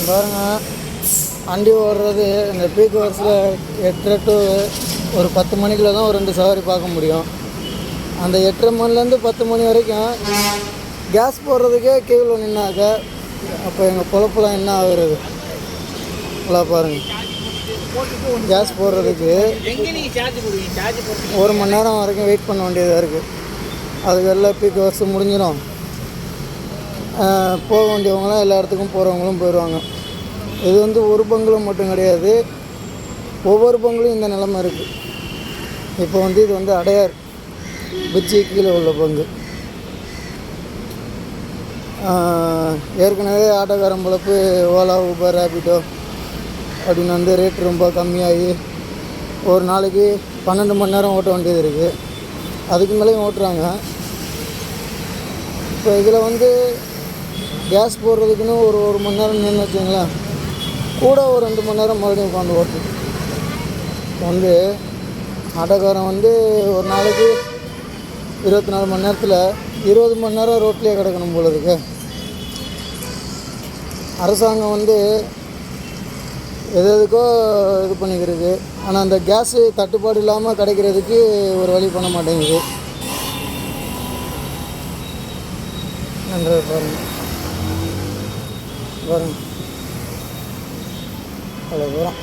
பாருங்கள், வண்டி ஓடுறது இந்த பீக் ஹவர்ஸில் 8:30 to ஒரு 10 மணிக்குள்ள தான் ஒரு 2 சவாரி பார்க்க முடியும். அந்த 8:30 மணிலேருந்து 10 மணி வரைக்கும் கேஸ் போடுறதுக்கே கீழே நின்னாக்க அப்போ எங்கள் பொழப்பெல்லாம் என்ன ஆகுறது? நல்லா பாருங்கள், கேஸ் போடுறதுக்கு 1 மணி நேரம் வரைக்கும் வெயிட் பண்ண வேண்டியதாக இருக்குது. அதுக்கு எல்லாம் பீக் ஹவர்ஸ் முடிஞ்சிடும். போக வேண்டியவங்களாம் எல்லா இடத்துக்கும் போகிறவங்களும் போயிடுவாங்க. இது வந்து ஒரு பங்குல மட்டும் கிடையாது, ஒவ்வொரு பங்குலையும் இந்த நிலைமை இருக்குது. இப்போ வந்து இது வந்து அடையார் பிரிட்ஜி கீழே உள்ள பங்கு. ஏற்கனவே ஆட்டோக்காரன் பொழப்பு ஓலா, ஊபர், ரேபிடோ அப்படின்னு வந்து ரேட் ரொம்ப கம்மியாகி ஒரு நாளைக்கு 12 மணி நேரம் ஓட்ட வேண்டியது இருக்குது. அதுக்கு மேலேயும் ஓட்டுறாங்க. இப்போ இதில் வந்து கேஸ் போடுறதுக்குன்னு ஒரு மணி நேரம் நின்று வச்சுங்களேன், கூட ஒரு 2 மணி நேரம் மறுபடியும் உட்காந்து ஓட்டு. வந்து ஆட்டோக்காரன் வந்து ஒரு நாளைக்கு 24 மணி நேரத்தில் 20 மணி நேரம் ரோட்லேயே கிடக்கணும் போல இருக்கு. அரசாங்கம் வந்து எதுக்கோ இது பண்ணிக்கிறது, ஆனால் அந்த கேஸு தட்டுப்பாடு இல்லாமல் கிடைக்கிறதுக்கு ஒரு வழி பண்ண மாட்டேங்குது. நன்றி. பாருங்கள் பாருங்கள், அவ்வளோ தூரம்